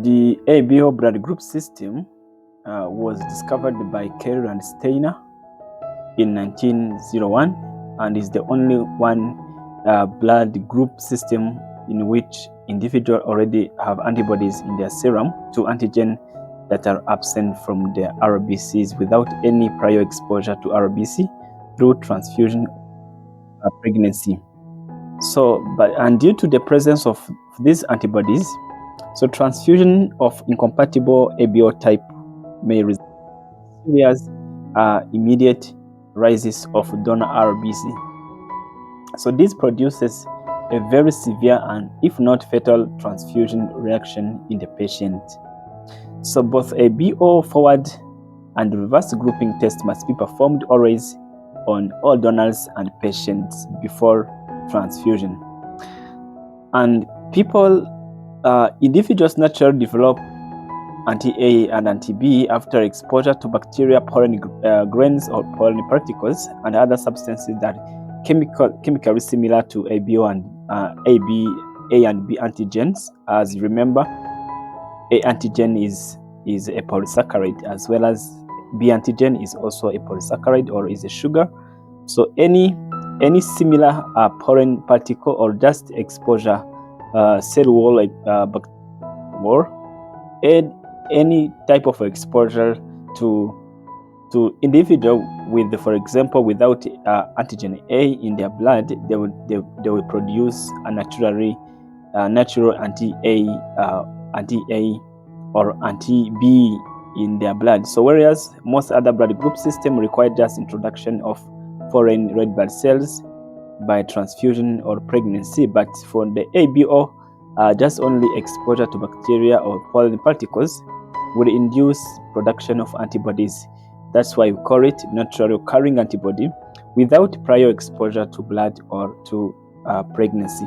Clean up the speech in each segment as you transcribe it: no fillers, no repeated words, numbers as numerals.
The ABO blood group system was discovered by Karl Landsteiner in 1901 and is the only one blood group system in which individuals already have antibodies in their serum to antigen that are absent from their RBCs without any prior exposure to RBC through transfusion or pregnancy. And due to the presence of these antibodies, so transfusion of incompatible ABO type may result in serious immediate rises of donor RBC. So this produces a very severe and if not fatal transfusion reaction in the patient. So both ABO forward and reverse grouping tests must be performed always on all donors and patients before transfusion. And individuals naturally develop anti-A and anti-B after exposure to bacteria, pollen grains or pollen particles and other substances that chemically similar to ABO and A and B antigens. As you remember, A antigen is a polysaccharide, as well as B antigen is also a polysaccharide or is a sugar. So any similar pollen particle or just exposure, cell wall like or any type of exposure to individual with, for example, without antigen A in their blood, they will produce a natural anti-A or anti-B in their blood. So whereas most other blood group system require just introduction of foreign red blood cells by transfusion or pregnancy, but for the ABO, just only exposure to bacteria or pollen particles will induce production of antibodies. That's why we call it naturally occurring antibody without prior exposure to blood or to pregnancy.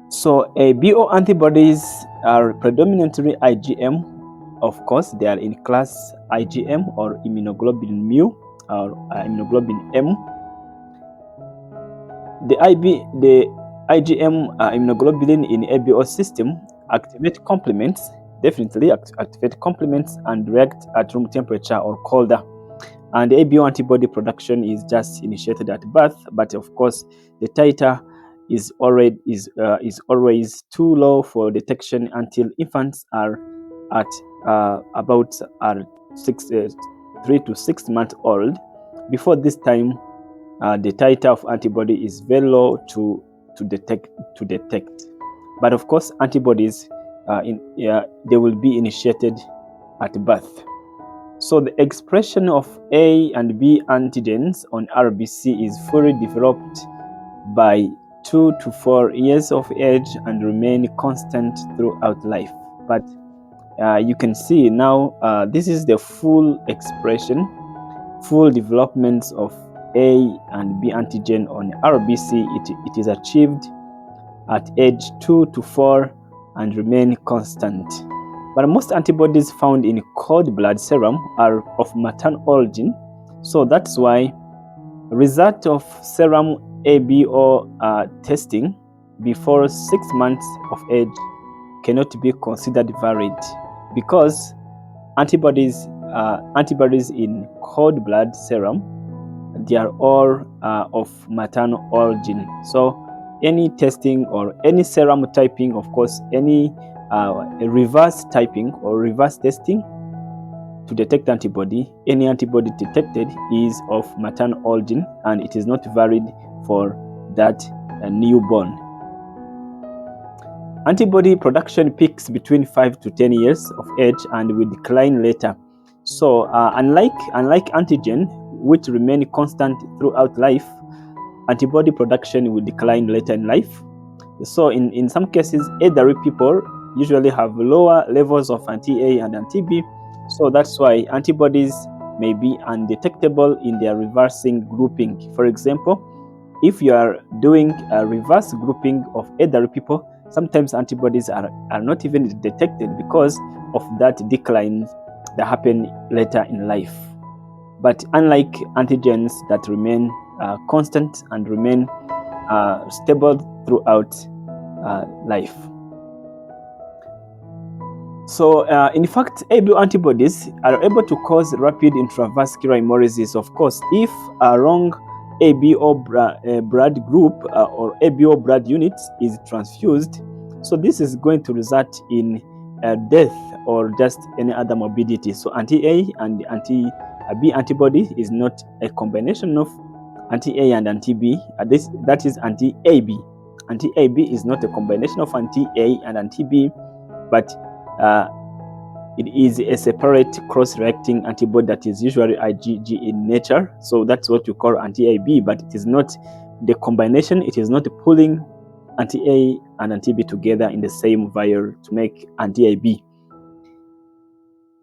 So ABO antibodies are predominantly IgM. Of course, they are in class IgM or immunoglobulin mu or immunoglobulin M. The IgM immunoglobulin in ABO system activate complements, definitely activate complements and react at room temperature or colder. And the ABO antibody production is just initiated at birth, but of course the titer is always too low for detection until infants are at about 3 to 6 months old. Before this time, the titer of antibody is very low to detect. But of course, antibodies they will be initiated at birth. So the expression of A and B antigens on RBC is fully developed by 2 to 4 years of age and remain constant throughout life. But you can see now this is the full expression, full development of A and B antigen on RBC. It is achieved at age 2 to 4 and remain constant. But most antibodies found in cord blood serum are of maternal origin, so that's why result of serum ABO testing before 6 months of age cannot be considered valid because antibodies in cord blood serum, they are all of maternal origin. So any testing or any serum typing, of course, any reverse typing or reverse testing to detect antibody, any antibody detected is of maternal origin and it is not valid for that newborn. Antibody production peaks between 5 to 10 years of age and will decline later. So unlike antigen, which remain constant throughout life, antibody production will decline later in life. So in some cases, elderly people usually have lower levels of anti-A and anti-B. So that's why antibodies may be undetectable in their reversing grouping. For example, if you are doing a reverse grouping of elderly people, sometimes antibodies are not even detected because of that decline that happen later in life. But unlike antigens that remain constant and remain stable throughout life. So, in fact, ABO antibodies are able to cause rapid intravascular hemolysis, of course, if a wrong ABO blood group or ABO blood unit is transfused. So, this is going to result in death or just any other morbidity. So, anti-A and anti-B antibody is not a combination of anti-A and anti-B. That is anti-AB. Anti-AB is not a combination of anti-A and anti-B, but it is a separate cross-reacting antibody that is usually IgG in nature. So that's what you call anti-AB, but it is not the combination. It is not pulling anti-A and anti-B together in the same vial to make anti-AB.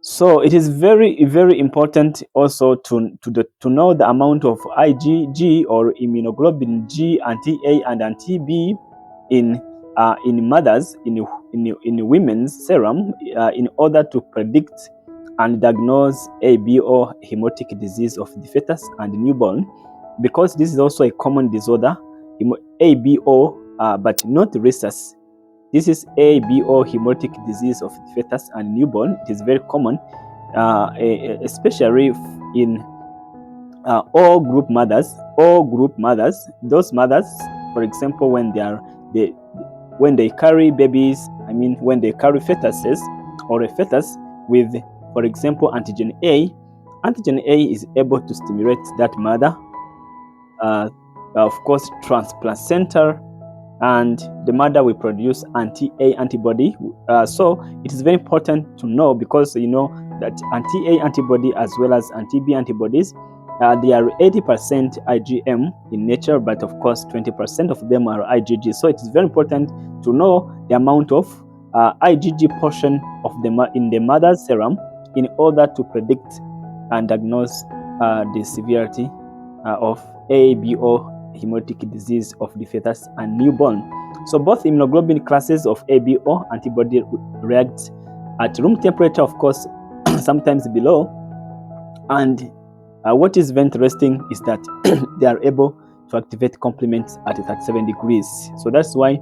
So it is very, very important also to know the amount of IgG or immunoglobulin G, anti-A and anti-B in mothers, in women's serum, in order to predict and diagnose ABO hemolytic disease of the fetus and newborn, because this is also a common disorder, ABO, but not rhesus. This is ABO hemolytic disease of the fetus and newborn. It is very common, especially in all group mothers. Those mothers, for example, when they carry babies, when they carry fetuses or a fetus with, for example, antigen A is able to stimulate that mother, of course, transplacental, and the mother will produce anti-A antibody. So it is very important to know, because you know that anti-A antibody as well as anti-B antibodies, they are 80% IgM in nature, but of course 20% of them are IgG. So it is very important to know the amount of IgG portion of in the mother's serum in order to predict and diagnose the severity of ABO hemolytic disease of the fetus and newborn. So both immunoglobulin classes of ABO antibody react at room temperature, of course, sometimes below. And what is very interesting is that they are able to activate complements at 37 degrees. So that's why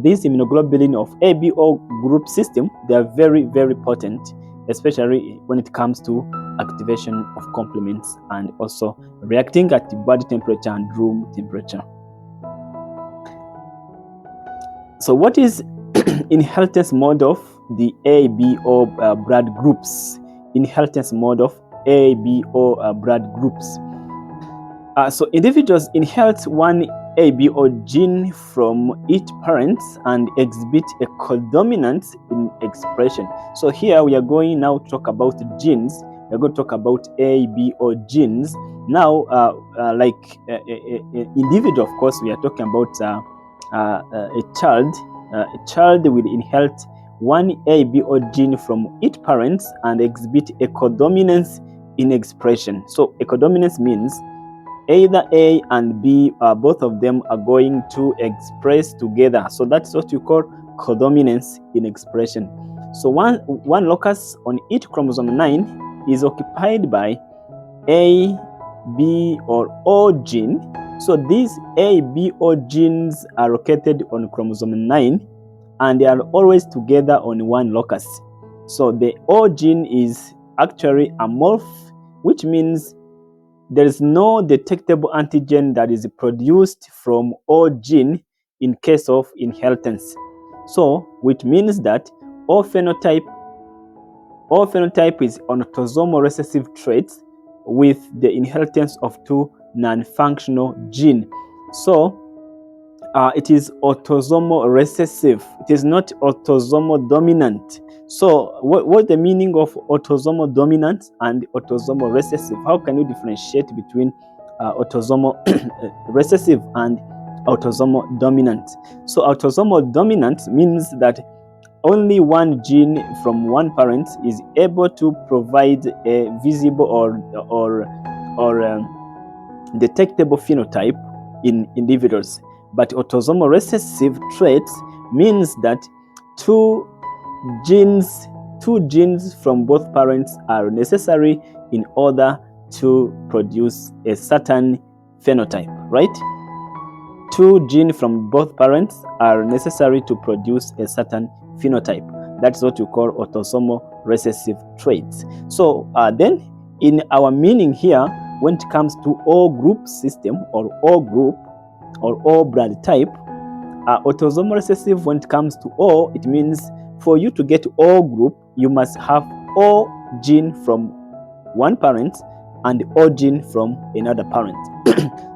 these immunoglobulin of ABO group system, they are very, very potent, especially when it comes to activation of complements and also reacting at the body temperature and room temperature. So what is inheritance mode of the ABO blood groups? Inheritance mode of ABO blood groups. So individuals inherit one ABO gene from each parent and exhibit a codominant in expression. So here we are going now to talk about genes. We're going to talk about ABO genes. Now, like individual, of course, we are talking about a child. A child will inherit one ABO gene from each parent and exhibit a codominance in expression. So a codominance means either A and B, both of them are going to express together. So that's what you call codominance in expression. So one locus on each chromosome 9 is occupied by A, B, or O gene. So these A, B, O genes are located on chromosome 9 and they are always together on one locus. So the O gene is actually amorph, which means there is no detectable antigen that is produced from O gene in case of inheritance. So, which means that O phenotype is on autosomal recessive traits with the inheritance of two non-functional genes. So, it is autosomal recessive. It is not autosomal dominant. So what's the meaning of autosomal dominant and autosomal recessive? How can you differentiate between autosomal recessive and autosomal dominant? So autosomal dominant means that only one gene from one parent is able to provide a visible or detectable phenotype in individuals. But autosomal recessive traits means that two genes from both parents are necessary in order to produce a certain phenotype, right? Two genes from both parents are necessary to produce a certain phenotype. That's what we call autosomal recessive traits. So then in our meaning here, when it comes to O group system or O group or O blood type, autosomal recessive, when it comes to O, it means for you to get O group, you must have O gene from one parent and O gene from another parent.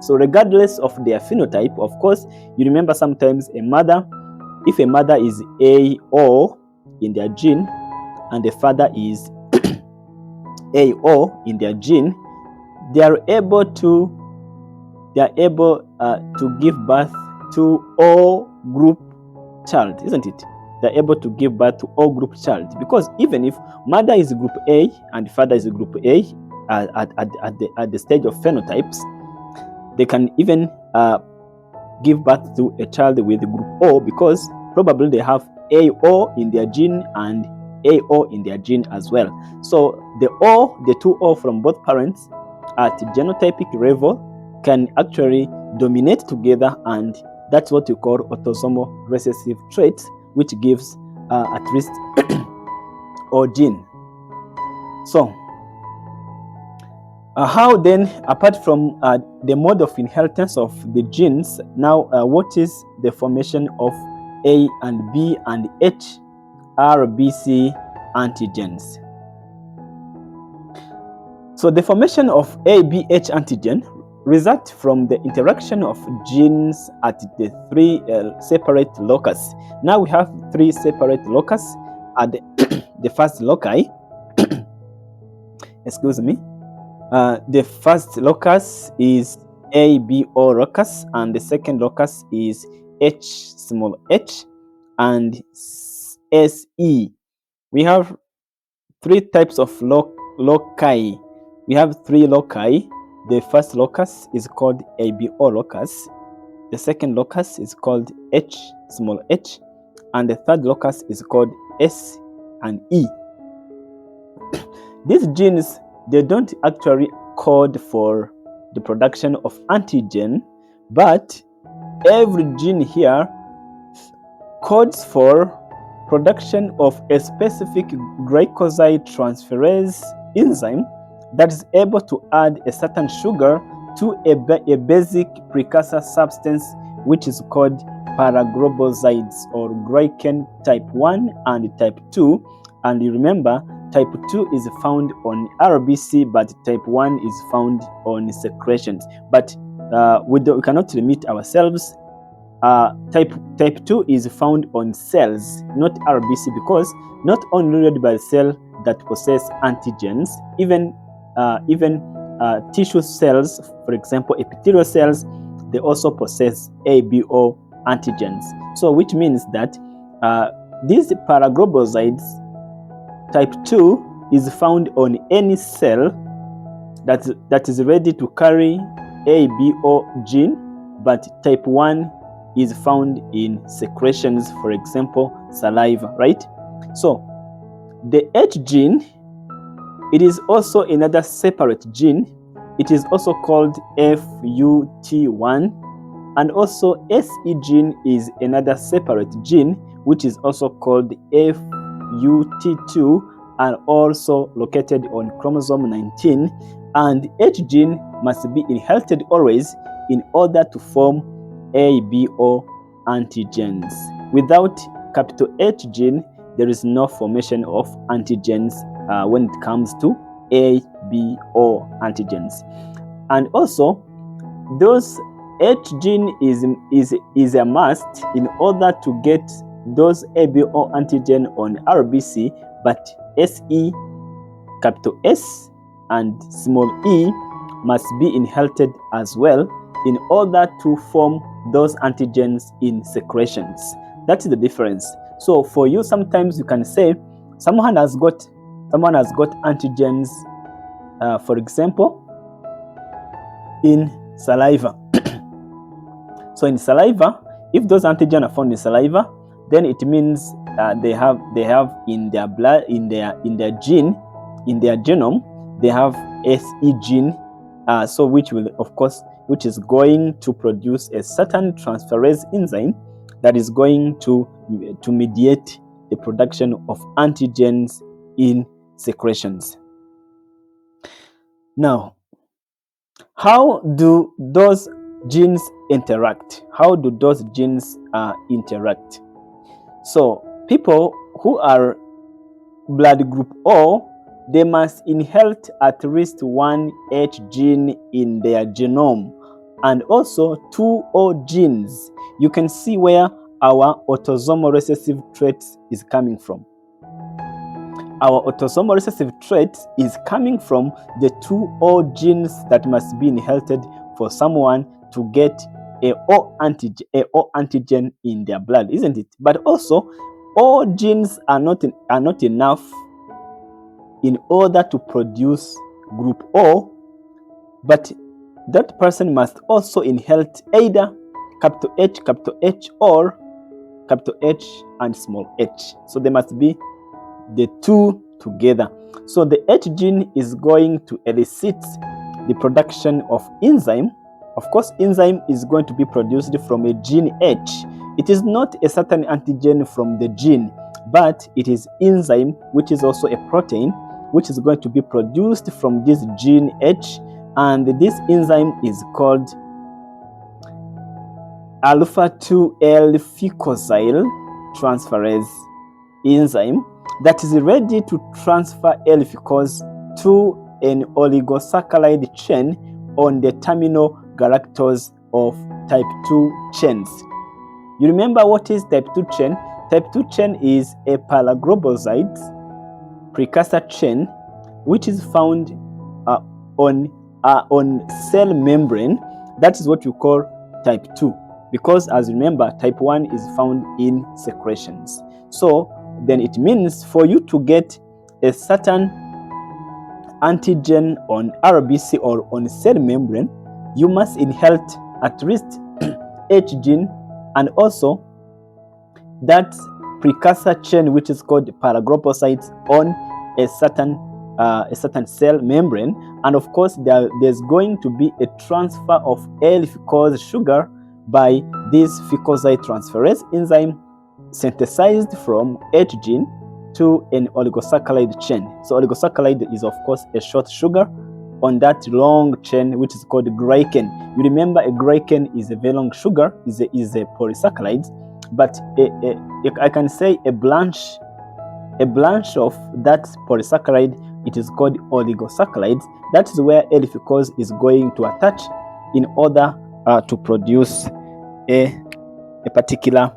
So regardless of their phenotype, of course, you remember sometimes if a mother is AO in their gene and the father is AO in their gene, they are able to give birth to O group child, isn't it? They're able to give birth to O group child, because even if mother is group A and father is group A at the stage of phenotypes, they can even give birth to a child with group O, because probably they have AO in their gene and AO in their gene as well. So the two O from both parents at genotypic level can actually dominate together, and that's what you call autosomal recessive traits, which gives at least O gene. So how then, apart from the mode of inheritance of the genes, now what is the formation of A and B and H RBC antigens? So the formation of ABH antigen results from the interaction of genes at the three separate locus. Now we have three separate locus at the first loci. Excuse me. The first locus is ABO locus, and the second locus is H and SE. We have three types of loci. We have three loci. The first locus is called ABO locus. The second locus is called H, and the third locus is called S and E. These genes, they don't actually code for the production of antigen, but every gene here codes for production of a specific glycoside transferase enzyme that is able to add a certain sugar to a basic precursor substance, which is called paraglobosides, or glycan type 1 and type 2. And you remember, type 2 is found on RBC, but type 1 is found on secretions. But we cannot limit ourselves. Type 2 is found on cells, not RBC, because not only red blood cells that possess antigens, even tissue cells, for example, epithelial cells, they also possess ABO antigens. So which means that these paraglobosides type 2 is found on any cell that is ready to carry ABO gene, but type 1 is found in secretions, for example, saliva, right? So the H gene, it is also another separate gene. It is also called FUT1, and also SE gene is another separate gene, which is also called FUT2, and also located on chromosome 19. And H gene must be inherited always in order to form ABO antigens. Without capital H gene, there is no formation of antigens when it comes to ABO antigens. And also, those H gene is a must in order to get those ABO antigen on RBC, but SE, capital S and small e must be inherited as well in order to form those antigens in secretions. That is the difference. So for you, sometimes you can say someone has got antigens, for example, in saliva. So in saliva, if those antigens are found in saliva, then it means they have in their blood, in their gene, in their genome, they have SE gene, so which is going to produce a certain transferase enzyme that is going to mediate the production of antigens in secretions. Now, how do those genes interact? How do those genes interact? So people who are blood group O, they must inherit at least one H gene in their genome and also two O genes. You can see where our autosomal recessive trait is coming from. Our autosomal recessive trait is coming from the two O genes that must be inherited for someone to get a O antigen in their blood, isn't it? But also, O genes are not enough in order to produce group O, but that person must also inherit either capital H, or capital H and small h. So they must be the two together. So the H gene is going to elicit the production of enzyme. Of course, enzyme is going to be produced from a gene H. It is not a certain antigen from the gene, but it is enzyme, which is also a protein, which is going to be produced from this gene H, and this enzyme is called alpha-2 L-fucosyl transferase enzyme that is ready to transfer L-fucose to an oligosaccharide chain on the terminal galactose of type 2 chains. You remember what is type 2 chain? Type 2 chain is a paragloboside precursor chain which is found on cell membrane. That is what we call type 2, because as you remember, type 1 is found in secretions. So then it means for you to get a certain antigen on RBC or on cell membrane, you must inherit at least H gene and also that precursor chain which is called paraglobosides on a certain cell membrane. And of course there's going to be a transfer of L-fucose sugar by this fucoside transferase enzyme synthesized from H gene to an oligosaccharide chain. So oligosaccharide is of course a short sugar on that long chain which is called glycan. You remember a glycan is a very long sugar, is a polysaccharide, but I can say a branch of that polysaccharide, it is called oligosaccharide. That is where L-fucose is going to attach in order to produce a particular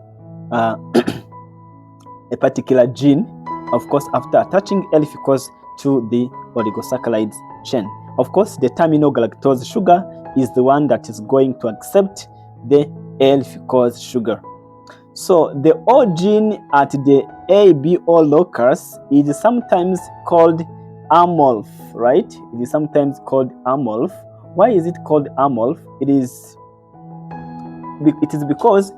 gene, of course, after attaching L-fucose to the oligosaccharide chain. Of course, the terminal galactose sugar is the one that is going to accept the L-fucose sugar. So the O gene at the ABO locus is sometimes called amorph, right? It is sometimes called amorph. Why is it called amorph? It is because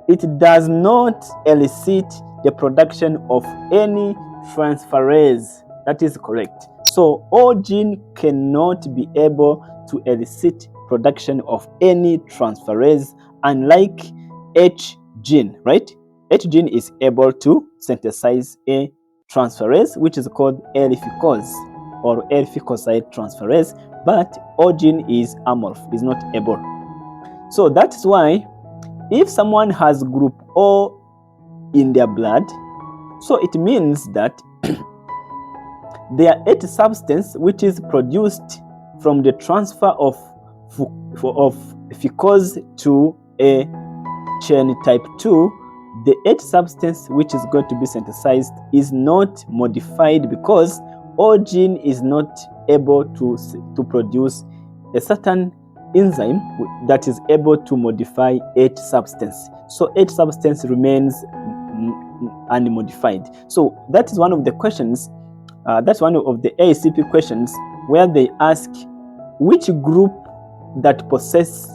it does not elicit the production of any transferase. That is correct. So O gene cannot be able to elicit production of any transferase, unlike H gene, right? H gene is able to synthesize a transferase which is called L-fucose or L-fucoside transferase, but O gene is amorph, is not able. So that's why if someone has group O in their blood, so it means that their H substance which is produced from the transfer of fucose to a chain type 2, the H substance which is going to be synthesized is not modified because O gene is not able to produce a certain enzyme that is able to modify H substance. So H substance remains unmodified. So that is one of the questions, that's one of the ASCPi questions where they ask which group that possess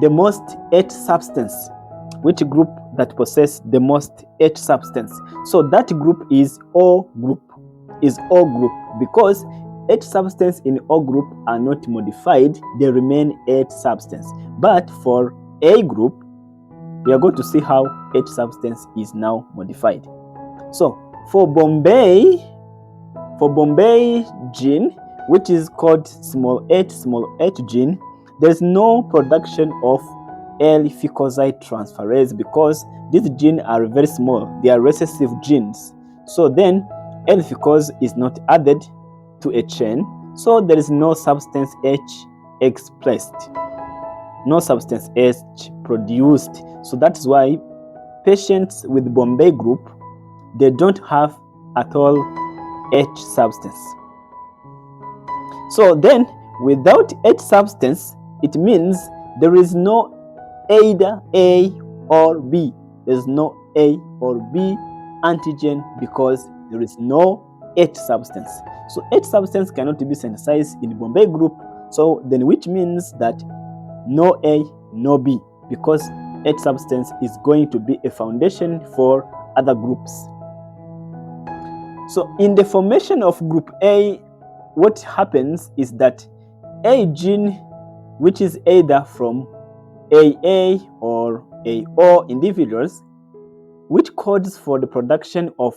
the most H substance, which group that possess the most H substance. So that group is O group, because H substance in O group are not modified, they remain H substance. But for A group, we are going to see how H substance is now modified. So for Bombay gene, which is called small h gene, there is no production of L-fucoside transferase because these genes are very small. They are recessive genes. So then L-fucose is not added to a chain, so there is no substance H expressed, no substance H produced. So that's why patients with Bombay group, they don't have at all H substance. So then without H substance, it means there is no either A or B. There's no A or B antigen because there is no H substance. So H substance cannot be synthesized in Bombay group. So then which means that no A, no B, because H substance is going to be a foundation for other groups. So in the formation of group A, what happens is that A gene, which is either from AA or AO individuals, which codes for the production of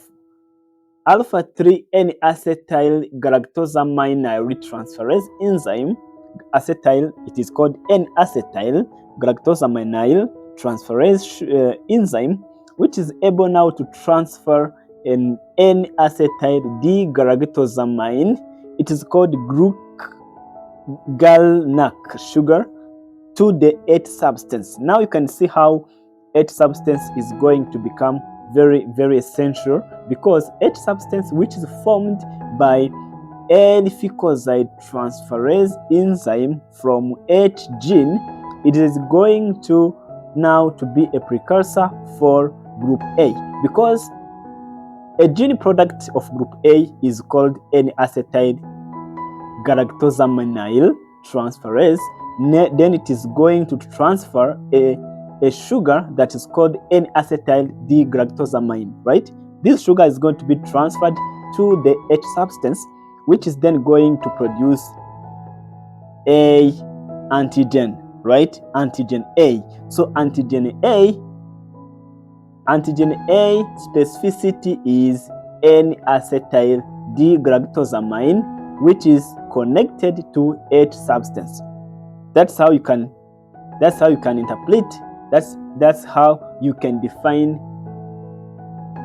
alpha-3 N-acetyl galactosamine retransferase enzyme. Acetyl, it is called N-acetyl galactosamine transferase enzyme, which is able now to transfer an N-acetyl D-galactosamine. It is called galnac sugar to the H substance. Now you can see how H substance is going to become very, very essential, because H substance, which is formed by L-fucoside transferase enzyme from H gene, it is going to now to be a precursor for group A, because a gene product of group A is called N-acetyl galactosamine transferase. Then it is going to transfer a sugar that is called N-acetyl D-galactosamine, right? This sugar is going to be transferred to the H substance, which is then going to produce a antigen, right? Antigen A. So antigen A specificity is N-acetyl D-galactosamine, which is connected to H substance. That's how you can interpret. That's how you can define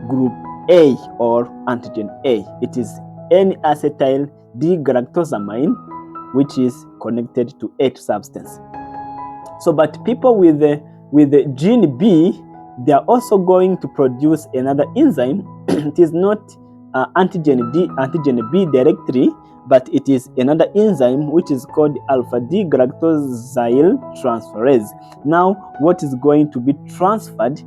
group A or antigen A. It is N-acetyl D-galactosamine, which is connected to H substance. So, but people with the gene B, they are also going to produce another enzyme. It is not antigen B directly, but it is another enzyme which is called alpha D galactosyl transferase. Now, what is going to be transferred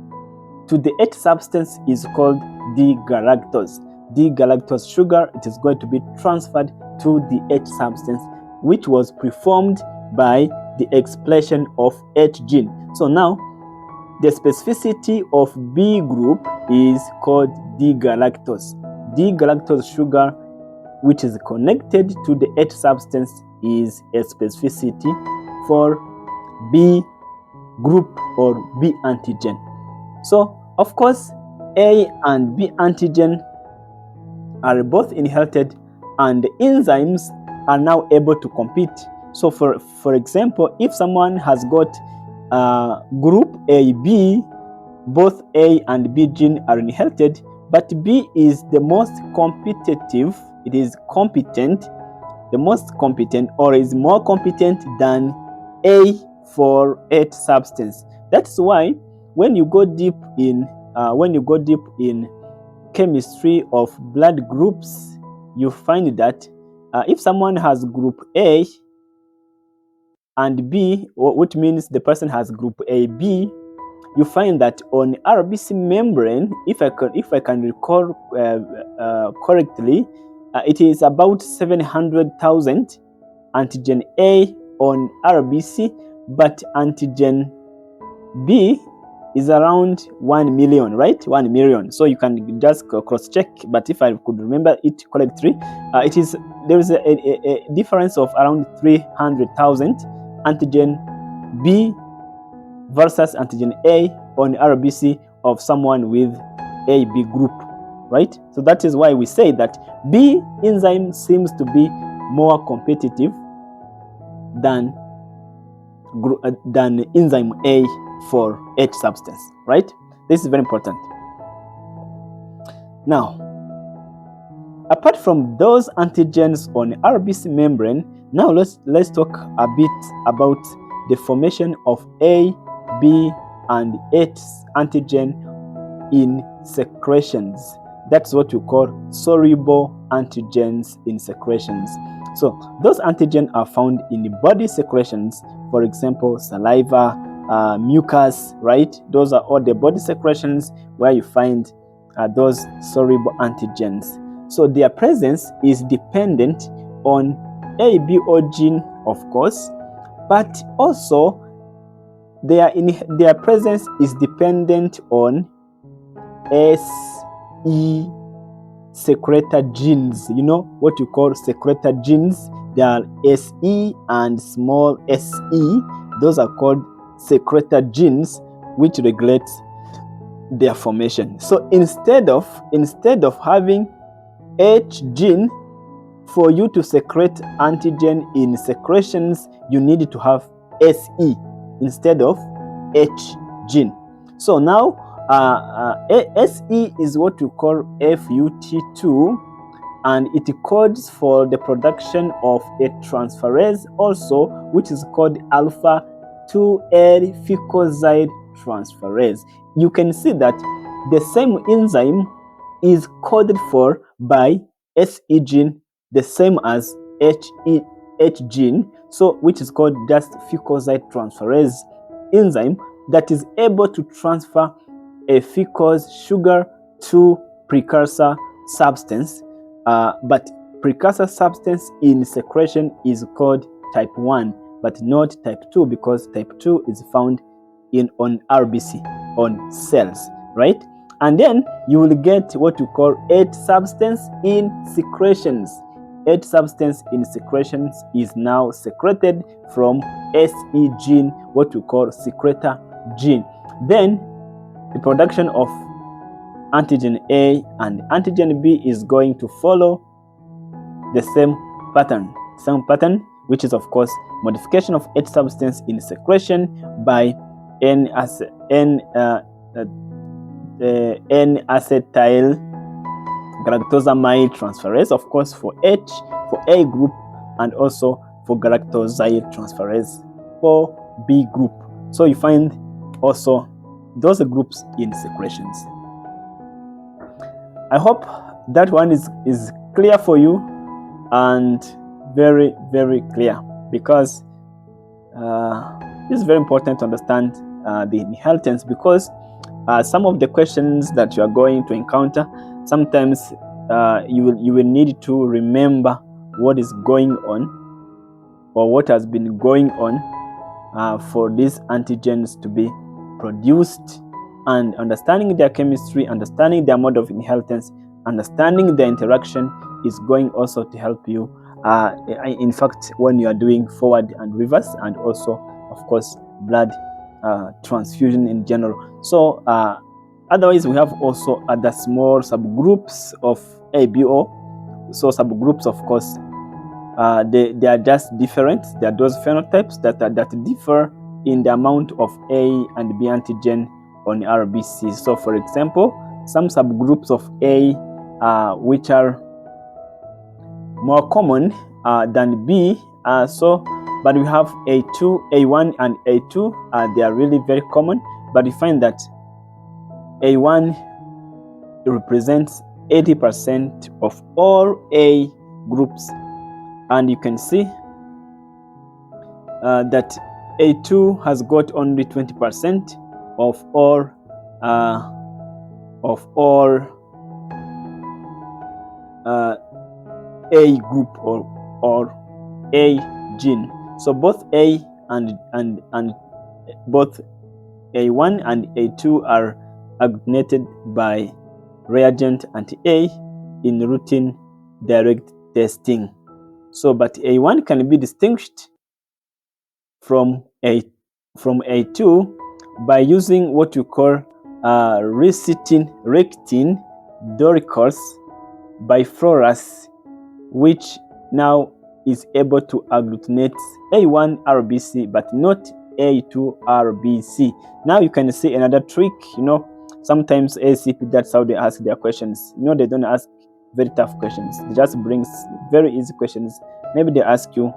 to the H substance is called D-galactose. D-galactose sugar, it is going to be transferred to the H substance, which was preformed by the expression of H gene. So now, the specificity of B group is called D-galactose. D-galactose sugar, which is connected to the H substance, is a specificity for B group or B antigen. So, of course, A and B antigen are both inherited, and the enzymes are now able to compete. So, for example, if someone has got group AB, both A and B gene are inherited, but B is the most competitive. It is competent, the most competent, or is more competent than A for H substance. That's why when you go deep in chemistry of blood groups, you find that if someone has group A and B, which means the person has group AB, you find that on RBC membrane, if I can recall correctly, it is about 700,000 antigen A on RBC, but antigen B is around 1 million, right? 1 million. So you can just cross-check, but if I could remember it correctly, there is a difference of around 300,000 antigen B versus antigen A on RBC of someone with AB group. right? So that is why we say that B enzyme seems to be more competitive than enzyme A for H substance, right? This is very important. Now, apart from those antigens on RBC membrane, now let's talk a bit about the formation of A, B, and H antigen in secretions. That's what we call soluble antigens in secretions. So those antigens are found in body secretions, for example, saliva, mucus, right? Those are all the body secretions where you find those soluble antigens. So their presence is dependent on ABO gene, of course, but also their presence is dependent on SE secretor genes. You know what you call secretor genes? There are SE and small se. Those are called secretor genes, which regulate their formation. So instead of having H gene, for you to secrete antigen in secretions, you need to have SE instead of H gene. So now SE is what we call FUT2, and it codes for the production of a transferase also, which is called alpha 2L fucoside transferase. You can see that the same enzyme is coded for by SE gene, the same as H gene, so which is called just fucoside transferase enzyme that is able to transfer a fucose sugar to precursor substance. But precursor substance in secretion is called type 1, but not type 2, because type 2 is found on RBC, on cells, right? And then you will get what you call H substance in secretions. H substance in secretions is now secreted from SE gene, what we call secretor gene. Then the production of antigen A and antigen B is going to follow the same pattern, which is of course modification of H substance in secretion by N-acetyl galactosamide transferase, of course for H for A group, and also for galactosyl transferase for B group. So you find also those groups in secretions. I hope that one is clear for you, and very, very clear, because it's very important to understand the inheritance, because some of the questions that you are going to encounter, sometimes you will need to remember what is going on, or what has been going on for these antigens to be produced, and understanding their chemistry, understanding their mode of inheritance, understanding the interaction is going also to help you in fact when you are doing forward and reverse, and also of course blood transfusion in general. So otherwise we have also other small subgroups of ABO. So subgroups, of course, they are just different. They are those phenotypes that differ in the amount of A and B antigen on RBC. So for example, some subgroups of A which are more common than B, but we have A2, A1 and A2, they are really very common, but you find that A1 represents 80% of all A groups, and you can see that A2 has got only 20% of all A group or A gene. So both A and both A1 and A2 are agglutinated by reagent anti-A in routine direct testing. So but A1 can be distinguished from A2 by using what you call lectin Doricals biflorus, which now is able to agglutinate A1 RBC but not A2 RBC. Now you can see another trick. Sometimes ASCP, that's how they ask their questions. They don't ask very tough questions. They just bring very easy questions. Maybe they ask you,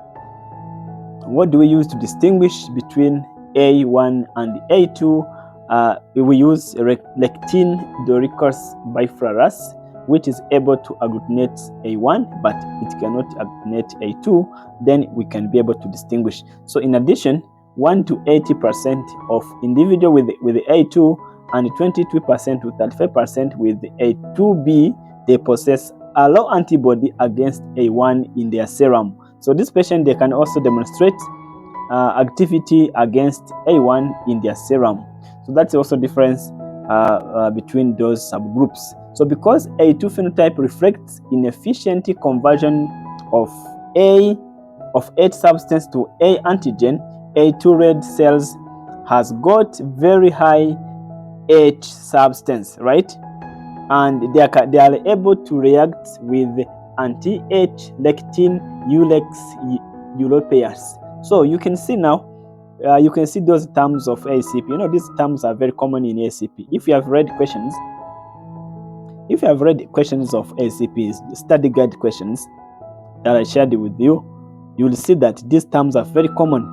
what do we use to distinguish between A1 and A2? We use lectin Doricals biflorus, which is able to agglutinate A1, but it cannot agglutinate A2. Then we can be able to distinguish. So in addition, 1 to 80% of individual with A2 and 22% to 35% with A2B, they possess a low antibody against A1 in their serum. So this patient, they can also demonstrate activity against A1 in their serum. So that's also difference between those subgroups. So because A2 phenotype reflects inefficient conversion of H substance to A antigen, A2 red cells has got very high H substance, right? And they are able to react with anti-H lectin rouleaux. So you can see now, you can see those terms of ASCP. These terms are very common in ASCP. If you have read questions of ASCP, study guide questions that I shared with you, you will see that these terms are very common.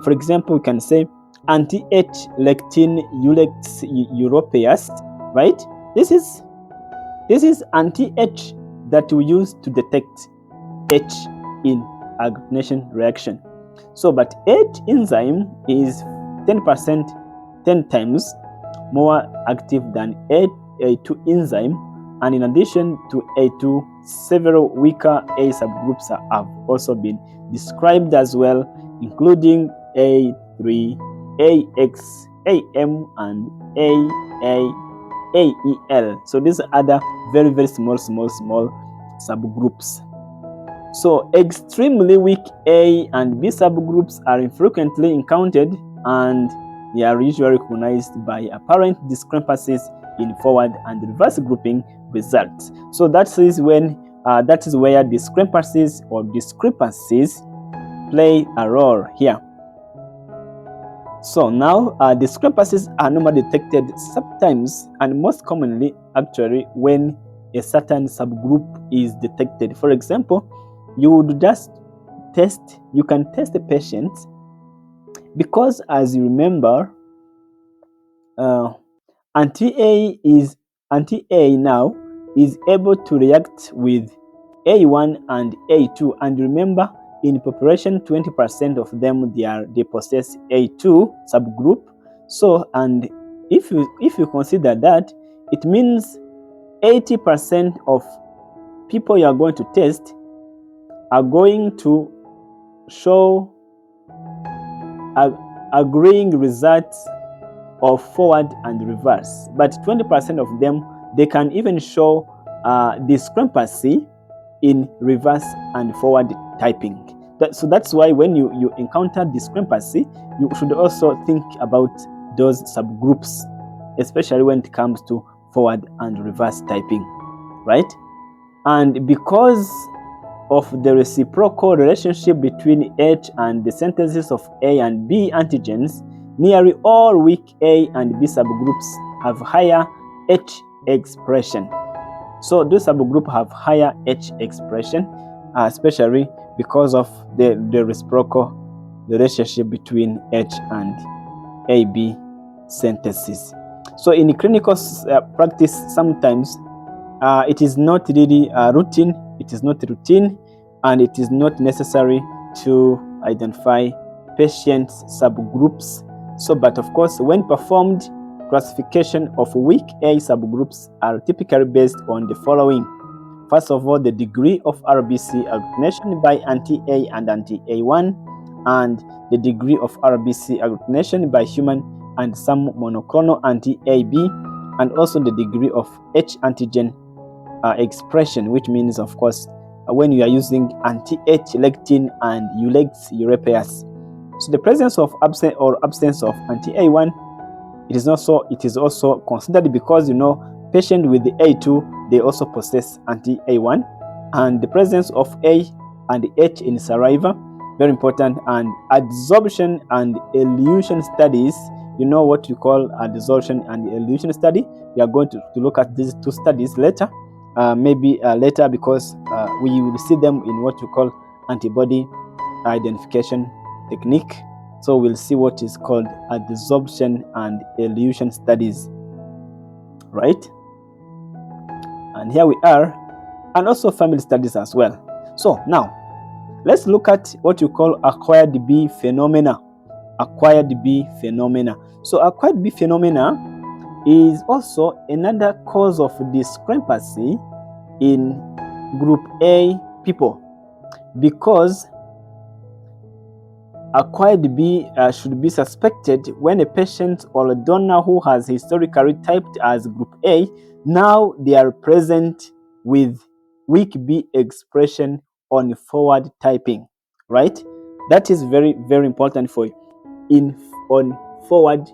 For example, we can say anti-H lectin rouleaux, right? This is anti-H that we use to detect H in agglutination reaction. So, but H enzyme is 10 times more active than A2 enzyme, and in addition to A2, several weaker A subgroups have also been described as well, including A3, AX, AM, and AEL. So these are other very, very small subgroups. So extremely weak A and B subgroups are infrequently encountered, and they are usually recognized by apparent discrepancies in forward and reverse grouping results. So that is where discrepancies play a role here. So now discrepancies are normally detected sometimes, and most commonly actually, when a certain subgroup is detected. For example, you can test a patient, because as you remember, anti-A now is able to react with A1 and A2, and remember, in population 20% of them they possess A2 subgroup. So, and if you consider that, it means 80% of people you are going to test are going to show agreeing results of forward and reverse, but 20% of them, they can even show discrepancy in reverse and forward typing. So that's why when you encounter discrepancy, you should also think about those subgroups, especially when it comes to forward and reverse typing, right? And because of the reciprocal relationship between H and the synthesis of A and B antigens, nearly all weak A and B subgroups have higher H expression. So those subgroups have higher H expression, especially because of the reciprocal relationship between H and AB synthesis. So in clinical practice, sometimes it is not really routine. It is not routine, and it is not necessary to identify patient subgroups. So, but of course, when performed, classification of weak A subgroups are typically based on the following. First of all, the degree of RBC agglutination by anti-A and anti-A1, and the degree of RBC agglutination by human and some monoclonal anti-AB, and also the degree of H antigen expression, which means, of course, when you are using anti-H lectin and rouleaux. So the presence of absence of anti-A1, it is also considered, because patient with the A2, they also possess anti-A1, and the presence of A and H in saliva, very important. And adsorption and elution studies, you know what you call adsorption and elution study. We are going to look at these two studies later, maybe later, because we will see them in what you call antibody identification technique. So we'll see what is called adsorption and elution studies, right? And here we are, and also family studies as well. So now let's look at what you call acquired B phenomena. Acquired B phenomena. So acquired B phenomena is also another cause of discrepancy in group A people, because acquired B should be suspected when a patient or a donor who has historically typed as group A, now they are present with weak B expression on forward typing, right? That is very, very important for on forward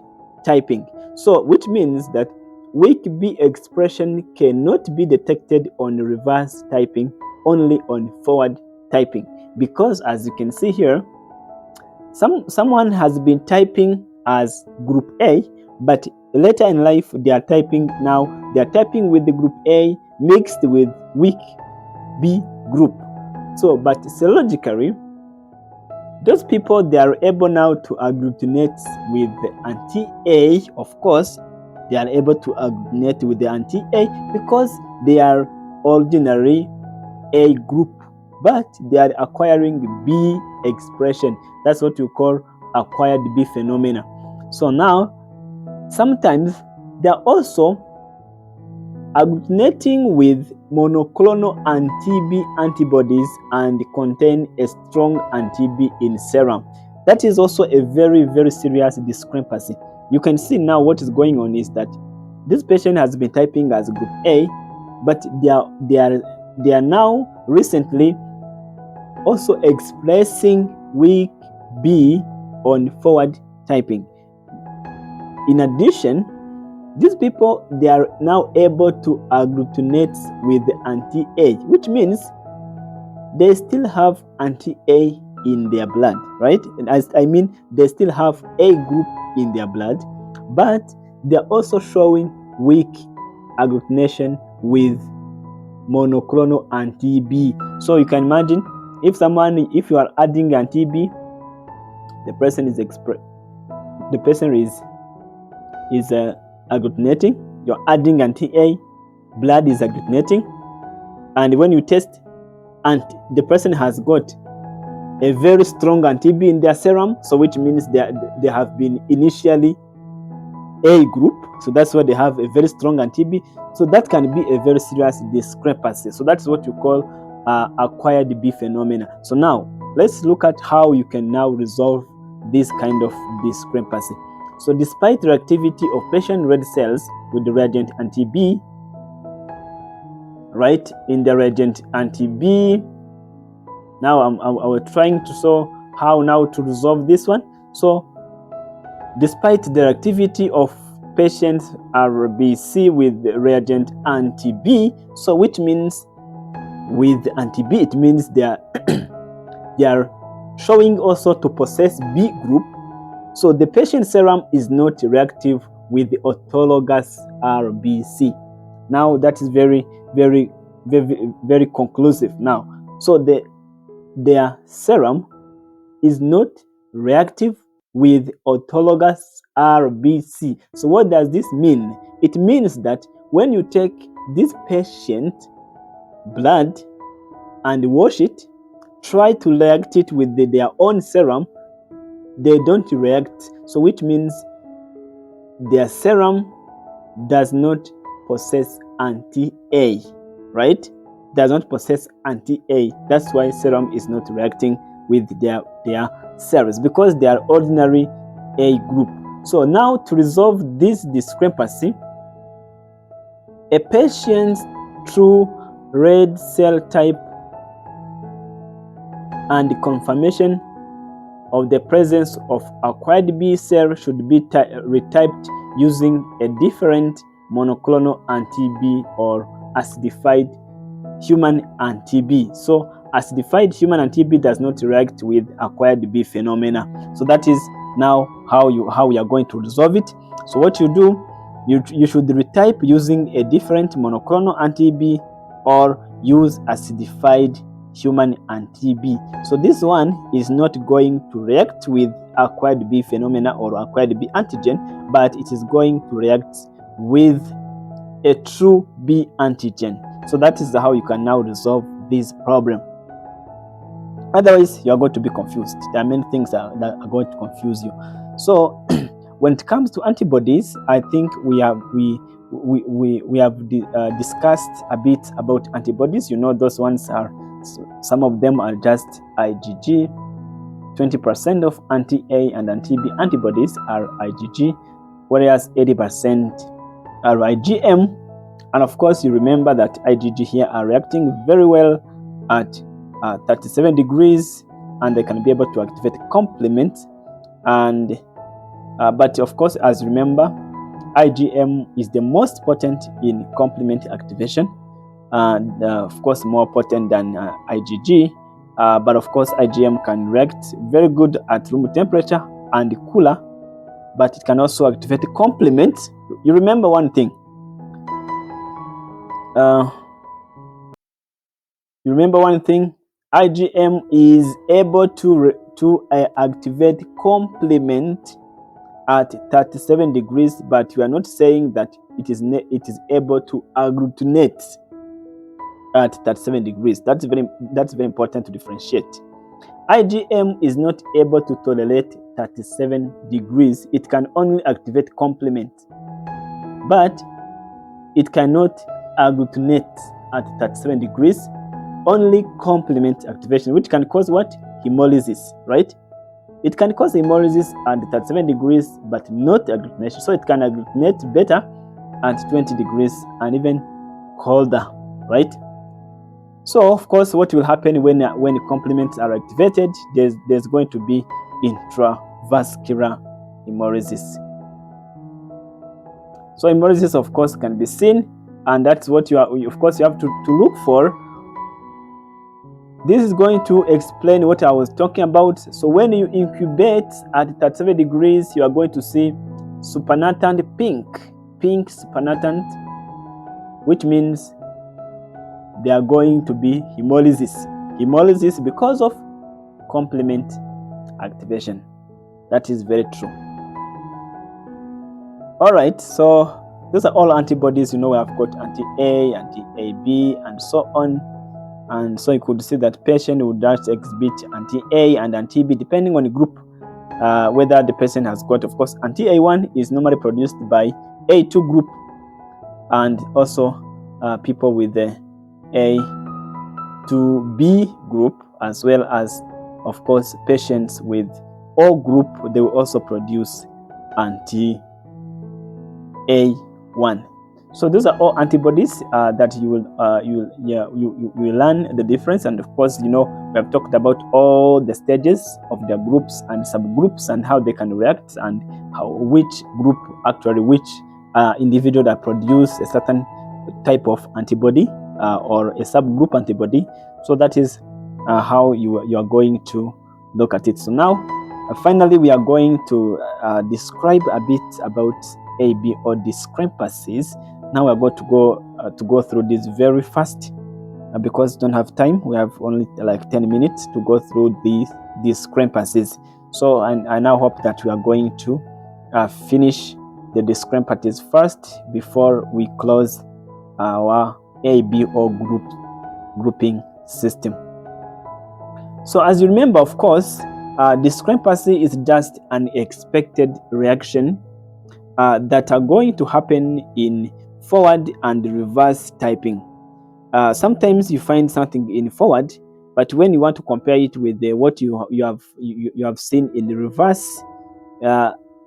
typing. So which means that weak B expression cannot be detected on reverse typing, only on forward typing, because as you can see here, someone has been typing as group A, but later in life they are typing with the group A mixed with weak B group. So but serologically, those people, they are able now to agglutinate with the anti-A. Of course, they are able to agglutinate with the anti-A because they are ordinary A group, but they are acquiring B expression. That's what you call acquired B phenomena. So now, sometimes they are also agglutinating with monoclonal anti-B antibodies and contain a strong anti-B in serum. That is also a very, very serious discrepancy. You can see now what is going on is that this patient has been typing as group A, but they are now recently also expressing weak B on forward typing. In addition, these people, they are now able to agglutinate with the anti-A, which means they still have anti-A in their blood, right? They still have A group in their blood, but they're also showing weak agglutination with monoclonal anti-B. So you can imagine if you are adding anti-B, the person is agglutinating, you're adding anti-A, blood is agglutinating, and when you test, and the person has got a very strong anti-B in their serum, so which means they have been initially A group, so that's why they have a very strong anti-B. So that can be a very serious discrepancy. So that's what you call acquired B phenomena. So now let's look at how you can now resolve this kind of discrepancy. So despite the activity of patient red cells with the reagent anti-B, right, in the reagent anti-B, now I was trying to show how now to resolve this one. So despite the activity of patients RBC with the reagent anti-B, so which means with anti-B, it means they are showing also to possess B group. So the patient serum is not reactive with the autologous RBC. Now that is very, very, very, very conclusive now. So their serum is not reactive with autologous RBC. So what does this mean? It means that when you take this patient blood and wash it, try to react it with their own serum, they don't react. So which means their serum does not possess anti-A, right? Does not possess anti-A. That's why serum is not reacting with their cells, because they are ordinary A group. So now to resolve this discrepancy, a patient's true red cell type and confirmation of the presence of acquired B cell should be retyped using a different monoclonal anti-B or acidified human anti-B. So acidified human anti-B does not react with acquired B phenomena. So that is now how we are going to resolve it. So what you do, you should retype using a different monoclonal anti-B or use acidified human anti-B. So this one is not going to react with acquired B phenomena or acquired B antigen, but it is going to react with a true B antigen. So that is how you can now resolve this problem. Otherwise, you are going to be confused. There are many things that are going to confuse you. So when it comes to antibodies, I think we have discussed a bit about antibodies. You know, those ones are, some of them are just IgG. 20% of anti-A and anti-B antibodies are IgG, whereas 80% are IgM. And of course, you remember that IgG here are reacting very well at 37 degrees, and they can be able to activate complement. And but of course, as you remember, IgM is the most potent in complement activation, and of course more potent than IgG. But of course, IgM can react very good at room temperature and cooler, but it can also activate complement. You remember one thing. IgM is able to activate complement at 37 degrees, but you are not saying that it is able to agglutinate at 37 degrees. That's very important to differentiate. IgM is not able to tolerate 37 degrees. It can only activate complement, but it cannot agglutinate at 37 degrees. Only complement activation, which can cause what? Hemolysis, right? It can cause hemolysis at 37 degrees, but not agglutination. So it can agglutinate better at 20 degrees and even colder, right? So of course, what will happen when complements are activated? There's going to be intravascular hemolysis. So hemolysis, of course, can be seen, and that's what you have to look for. This is going to explain what I was talking about. So when you incubate at 37 degrees, you are going to see supernatant pink supernatant, which means they are going to be hemolysis because of complement activation. That is very true. All right, so those are all antibodies. You know, we have got anti-A, anti-AB, and so on. And so you could see that patient would just exhibit anti-A and anti-B depending on the group, whether the person has got, of course, anti-A1 is normally produced by A2 group, and also people with the A2B group, as well as, of course, patients with O group, they will also produce anti-A1. So those are all antibodies that you will learn the difference. And of course, you know, we have talked about all the stages of their groups and subgroups and how they can react, and which group, actually which individual that produce a certain type of antibody or a subgroup antibody. So that is how you are going to look at it. So now finally we are going to describe a bit about ABO discrepancies. Now we're going to go through this very fast because we don't have time. We have only like 10 minutes to go through these discrepancies. So I now hope that we are going to finish the discrepancies first before we close our ABO grouping system. So as you remember, of course, discrepancy is just an expected reaction that are going to happen in forward and reverse typing. Sometimes you find something in forward, but when you want to compare it with what you have seen in the reverse,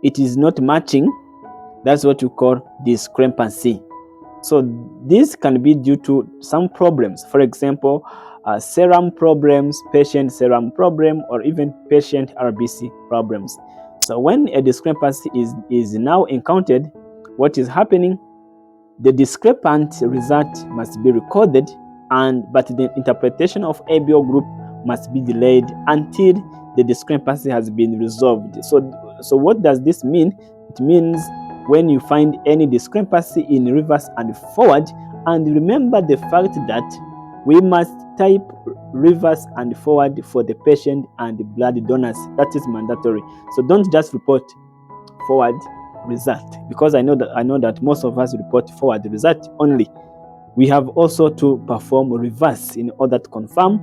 it is not matching. That's what you call discrepancy. So this can be due to some problems. For example, serum problems, patient serum problem, or even patient RBC problems. So when a discrepancy is now encountered, what is happening? the discrepant result must be recorded, but the interpretation of ABO group must be delayed until the discrepancy has been resolved. So what does this mean? It means when you find any discrepancy in reverse and forward, and remember the fact that we must type reverse and forward for the patient and the blood donors. That is mandatory. So don't just report forward result, because I know that most of us report forward result only. We have also to perform reverse in order to confirm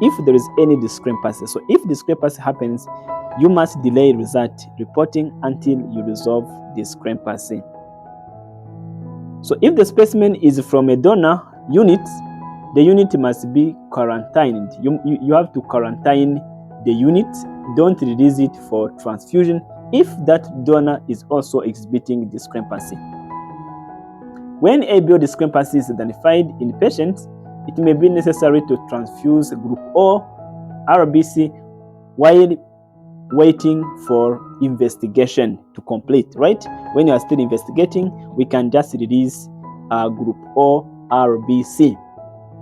if there is any discrepancy. So if discrepancy happens, you must delay result reporting until you resolve discrepancy. So if the specimen is from a donor unit, the unit must be quarantined. You have to quarantine the unit. Don't release it for transfusion if that donor is also exhibiting discrepancy. When ABO discrepancy is identified in patients, it may be necessary to transfuse group O RBC while waiting for investigation to complete, right? When you are still investigating, we can just release group O RBC.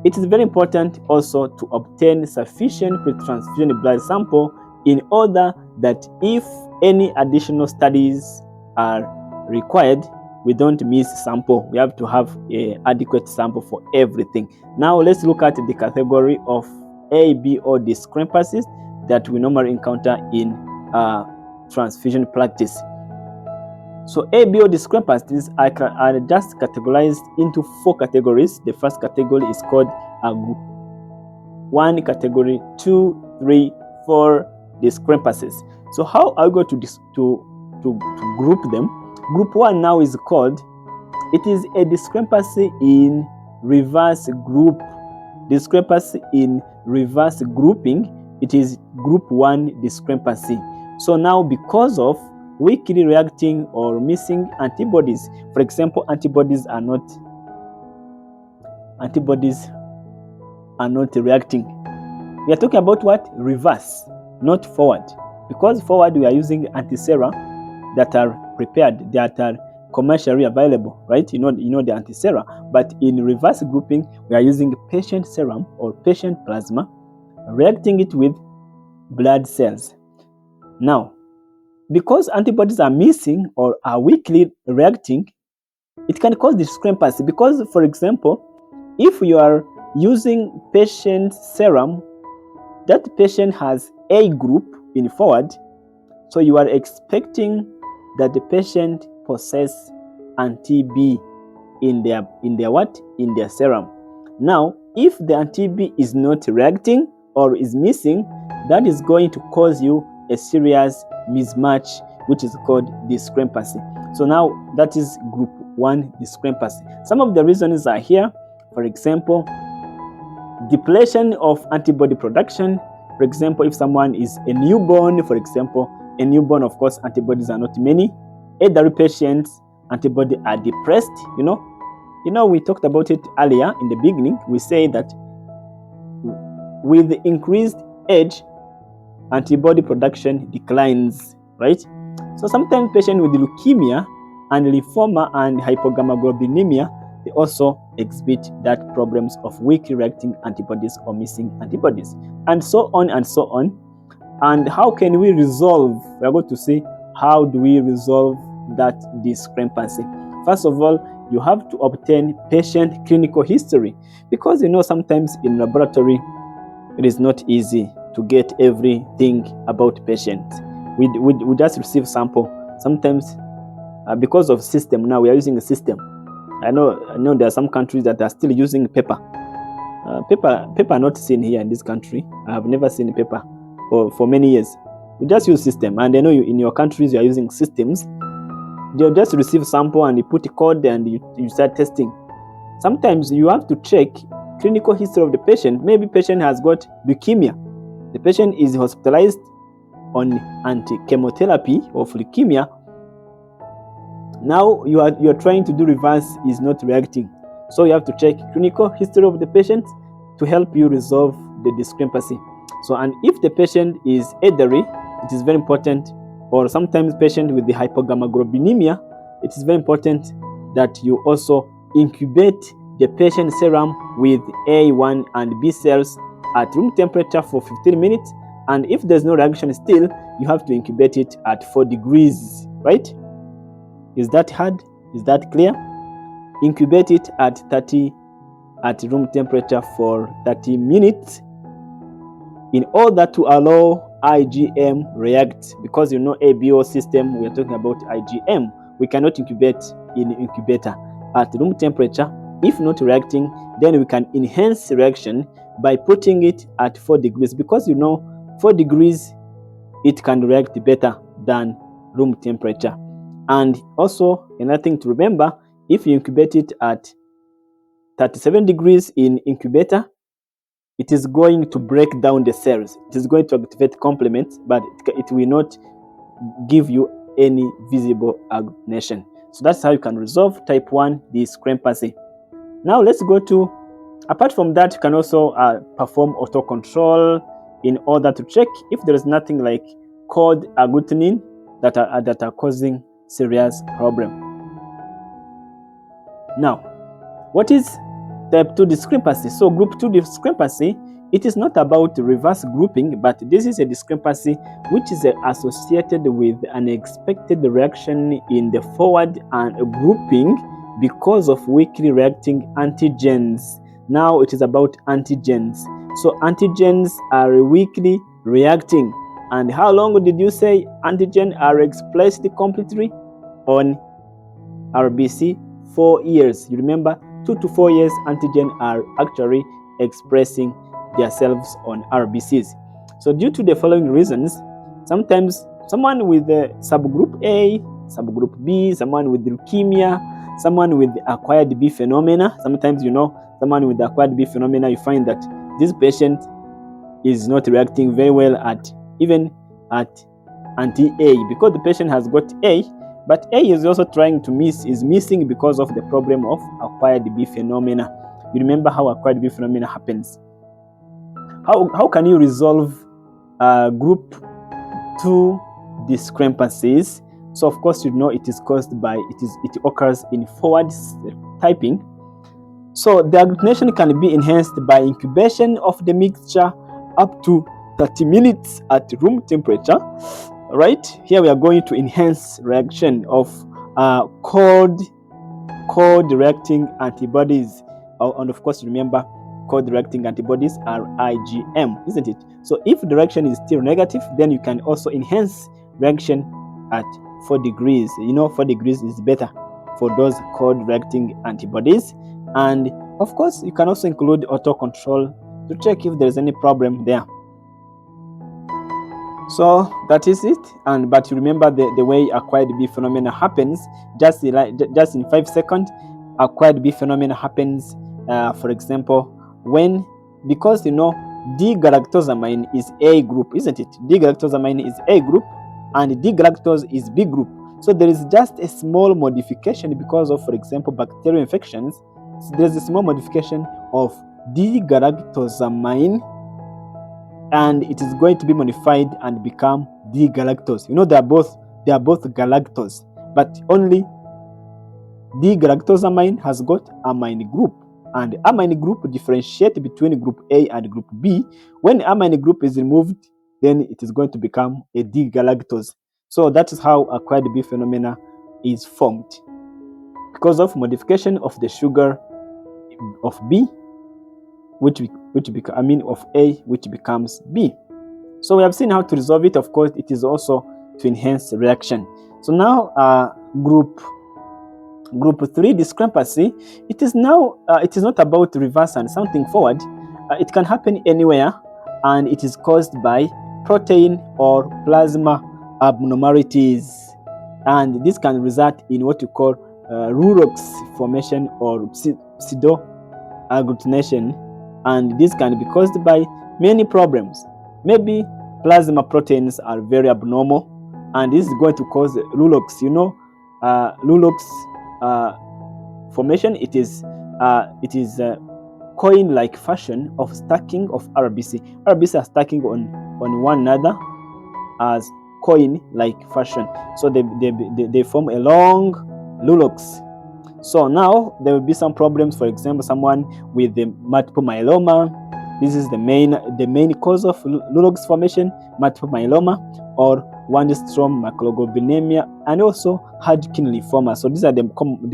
It is very important also to obtain sufficient pre-transfusion blood sample in order that if any additional studies are required, we don't miss sample. We have to have an adequate sample for everything. Now let's look at the category of ABO discrepancies that we normally encounter in transfusion practice. So ABO discrepancies are just categorized into 4 categories. The first category is called a group 1 category, 2, 3, 4 discrepancies. So how are we going to group them? Group 1 now is called, it is a discrepancy in reverse group. Discrepancy in reverse grouping, it is group 1 discrepancy. So now because of weakly reacting or missing antibodies, for example, antibodies are not reacting. We are talking about what? Reverse, not forward. Because forward we are using anti-sera that are prepared, that are commercially available, right? You know the anti-sera. But in reverse grouping, we are using patient serum or patient plasma, reacting it with blood cells. Now, because antibodies are missing or are weakly reacting, it can cause discrepancy. Because, for example, if you are using patient serum, that patient has A group in forward, so you are expecting that the patient possess anti-B in their serum. Now, if the anti-B is not reacting or is missing, that is going to cause you a serious mismatch, which is called discrepancy. So now that is group 1 discrepancy. Some of the reasons are here. For example, depletion of antibody production. For example, if someone is a newborn, for example, a newborn, of course, antibodies are not many. Elderly patients, antibodies are depressed. You know, we talked about it earlier in the beginning. We say that with increased age, antibody production declines, right? So sometimes patients with leukemia and lymphoma and hypogammaglobulinemia, they also exhibit that problems of weak reacting antibodies or missing antibodies, and so on and so on. And how can we resolve? We are going to see how do we resolve that discrepancy. First of all, you have to obtain patient clinical history, because sometimes in laboratory it is not easy to get everything about patients. We just receive sample. Sometimes because of system, now we are using a system. I know there are some countries that are still using paper. Paper not seen here in this country. I have never seen paper for many years. We just use system, and I know in your countries you are using systems. You just receive sample and you put a code and you start testing. Sometimes you have to check clinical history of the patient. Maybe patient has got leukemia. The patient is hospitalized on anti-chemotherapy of leukemia. Now you are trying to do reverse, is not reacting. So you have to check clinical history of the patient to help you resolve the discrepancy. So, and if the patient is elderly, it is very important, or sometimes patient with the hypogammaglobulinemia, it is very important that you also incubate the patient serum with A1 and B cells at room temperature for 15 minutes, and if there's no reaction still, you have to incubate it at 4 degrees, right? Is that hard? Is that clear? Incubate it at room temperature for 30 minutes in order to allow IgM react, because you know ABO system, we are talking about IgM. We cannot incubate in incubator at room temperature. If not reacting, then we can enhance reaction by putting it at 4 degrees, because you know 4 degrees it can react better than room temperature. And also another thing to remember, if you incubate it at 37 degrees in incubator, it is going to break down the cells. It is going to activate complements, but it will not give you any visible agglutination. So that's how you can resolve type 1 discrepancy. Now let's go to, apart from that, you can also perform autocontrol in order to check if there is nothing like cold agglutinin that are causing serious problem. Now, what is type 2 discrepancy? So group 2 discrepancy, it is not about reverse grouping, but this is a discrepancy which is associated with an expected reaction in the forward and grouping because of weakly reacting antigens. Now it is about antigens. So antigens are weakly reacting. And how long did you say antigen are expressed completely? On RBC, 4 years. You remember, 2 to 4 years antigen are actually expressing themselves on RBCs. So due to the following reasons, sometimes someone with the subgroup A, subgroup B, someone with leukemia, someone with acquired B phenomena, sometimes you know someone with acquired B phenomena, you find that this patient is not reacting very well at even at anti-A, because the patient has got A, but A is also trying to is missing because of the problem of acquired B phenomena. You remember how acquired B phenomena happens. How can you resolve group 2 discrepancies? So of course you know it is caused by it occurs in forward typing. So the agglutination can be enhanced by incubation of the mixture up to 30 minutes at room temperature. Right here we are going to enhance reaction of cold reacting antibodies, and of course remember cold reacting antibodies are IgM, isn't it? So if the reaction is still negative, then you can also enhance reaction at 4 degrees. You know 4 degrees is better for those cold reacting antibodies. And of course you can also include autocontrol to check if there's any problem there. So that is it. But you remember the way acquired B phenomena happens, just in 5 seconds. Acquired B phenomena happens, for example, because you know D-galactosamine is A group, isn't it? D-galactosamine is A group and D-galactose is B group. So there is just a small modification because of, for example, bacterial infections. So there's a small modification of D-galactosamine, and it is going to be modified and become D-galactose. You know they are both galactose, but only D-galactosamine has got amine group, and amine group differentiate between group A and group B. When amine group is removed, then it is going to become a D-galactose. So that is how acquired B phenomena is formed, because of modification of the sugar of B, which of A, which becomes B. So we have seen how to resolve it. Of course, it is also to enhance reaction. So now group 3 discrepancy, it is not about reverse and something forward. It can happen anywhere, and it is caused by protein or plasma abnormalities, and this can result in what you call rouleaux formation or pseudo-agglutination, and this can be caused by many problems. Maybe plasma proteins are very abnormal, and this is going to cause rouleaux. You know, rouleaux formation. It is coin-like fashion of stacking of RBC. RBC are stacking on one another as coin-like fashion. So they form a long rouleaux. So now there will be some problems. For example, someone with the multiple myeloma. This is the main cause of rouleaux formation, multiple myeloma, or Waldenstrom macroglobulinemia, and also Hodgkin lymphoma. So these are the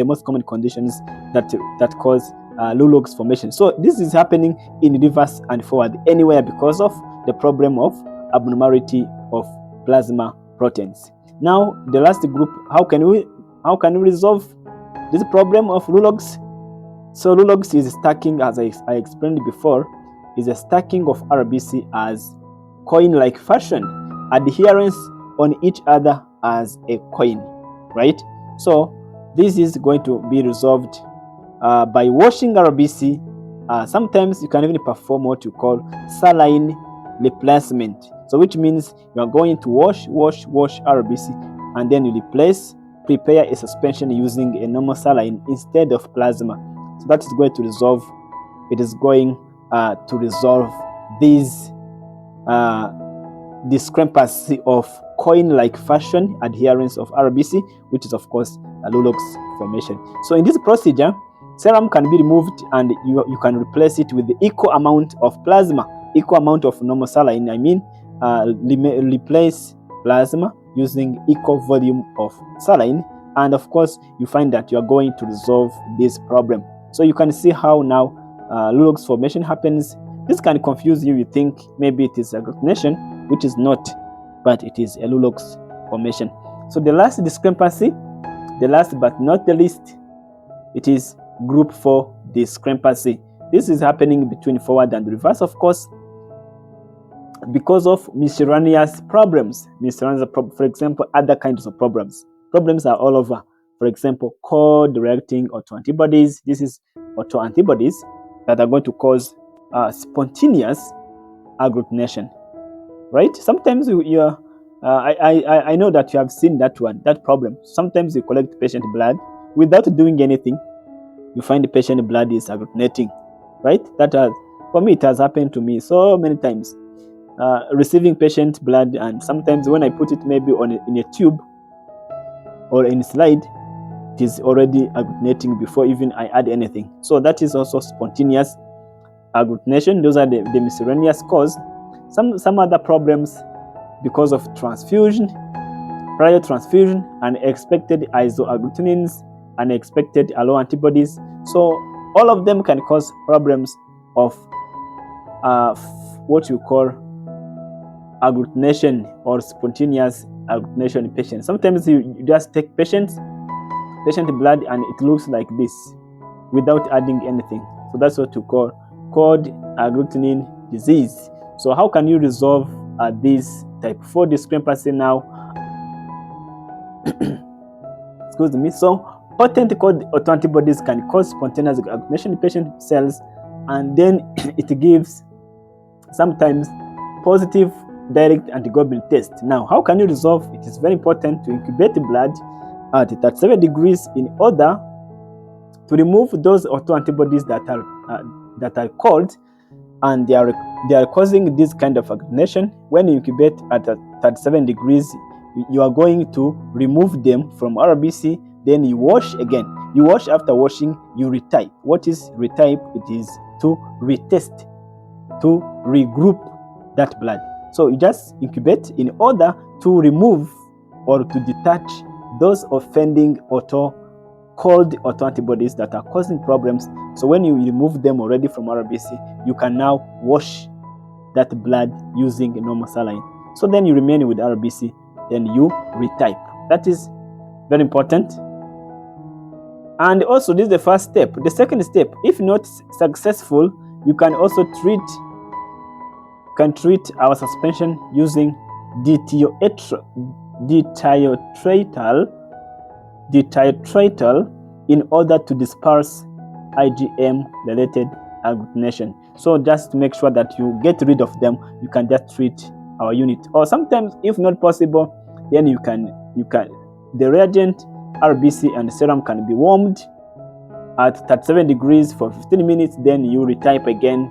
most common conditions that cause rouleaux formation. So this is happening in reverse and forward anywhere because of the problem of abnormality of plasma proteins. Now the last group, how can we resolve this problem of rouleaux? So rouleaux is stacking, as I explained before, is a stacking of RBC as coin-like fashion, adherence on each other as a coin, right? So this is going to be resolved by washing RBC. Sometimes you can even perform what you call saline replacement. So which means you are going to wash RBC, and then you prepare a suspension using a normal saline instead of plasma. So that is going to resolve. It is going to resolve this discrepancy of coin-like fashion, adherence of RBC, which is of course a rouleaux formation. So in this procedure, serum can be removed and you can replace it with the equal amount of plasma, equal amount of normal saline. I mean, replace plasma using equal volume of saline, and of course you find that you are going to resolve this problem. So you can see how now rouleaux formation happens. This can confuse you. You think maybe it is agglutination, which is not, but it is a rouleaux formation. So the last discrepancy, the last but not the least, it is group 4 discrepancy. This is happening between forward and reverse, of course, because of miscellaneous problems. For example, other kinds of problems. Problems are all over. For example, co-directing autoantibodies. This is autoantibodies that are going to cause spontaneous agglutination, right? Sometimes I know that you have seen that problem. Sometimes you collect patient blood without doing anything. You find the patient blood is agglutinating, right? For me, it has happened to me so many times. Receiving patient blood, and sometimes when I put it maybe in a tube or in a slide, it is already agglutinating before even I add anything. So that is also spontaneous agglutination. Those are the miscellaneous cause. Some other problems because of transfusion, prior transfusion, unexpected isoagglutinins, unexpected allo antibodies. So all of them can cause problems of what you call agglutination or spontaneous agglutination in patients. Sometimes you just take patient blood and it looks like this without adding anything. So that's what you call cold agglutinin disease. So how can you resolve this type 4 discrepancy now? Excuse me. So potent cold autoantibodies can cause spontaneous agglutination in patient cells, and then it gives sometimes positive direct antiglobulin test. Now, how can you resolve? It is very important to incubate the blood at 37 degrees in order to remove those autoantibodies that are cold and they are causing this kind of agglutination. When you incubate at 37 degrees, you are going to remove them from RBC. Then you wash again. You wash. After washing, you retype. What is retype? It is to retest, to regroup that blood. So you just incubate in order to remove or to detach those offending cold autoantibodies that are causing problems. So when you remove them already from RBC, you can now wash that blood using a normal saline. So then you remain with RBC, then you retype. That is very important. And also, this is the first step. The second step, if not successful, you can also treat our suspension using dithiotrytal in order to disperse IgM-related agglutination. So just to make sure that you get rid of them, you can just treat our unit. Or sometimes, if not possible, then you can the reagent, RBC, and serum can be warmed at 37 degrees for 15 minutes. Then you retype again.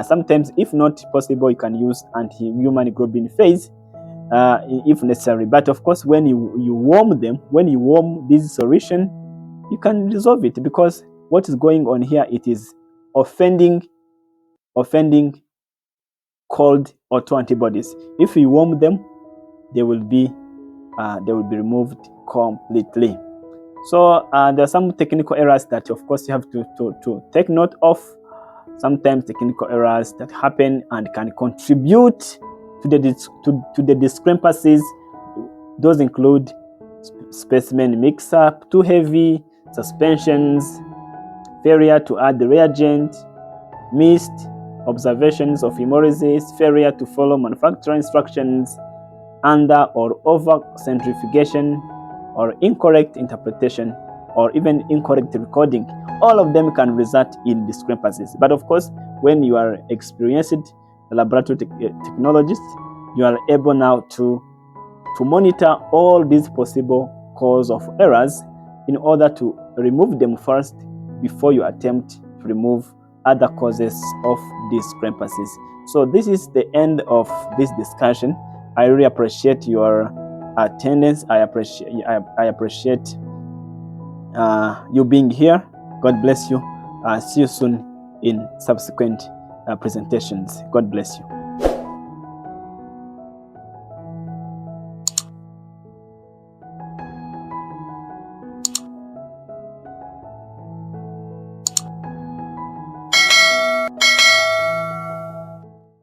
Sometimes, if not possible, you can use anti-human globulin phase if necessary. But of course, when you warm them, when you warm this solution you can resolve it, because what is going on here, it is offending cold autoantibodies. If you warm them, they will be removed completely. So there are some technical errors that, of course, you have to take note of. Sometimes technical errors that happen and can contribute to the discrepancies. Those include specimen mix-up, too heavy, suspensions, failure to add the reagent, missed observations of hemolysis, failure to follow manufacturer instructions, under or over centrifugation, or incorrect interpretation, or even incorrect recording. All of them can result in discrepancies. But of course, when you are experienced laboratory technologist, you are able now to monitor all these possible cause of errors in order to remove them first before you attempt to remove other causes of discrepancies. So this is the end of this discussion. I really appreciate your attendance. I appreciate you being here. God bless you. See you soon in subsequent presentations. God bless you.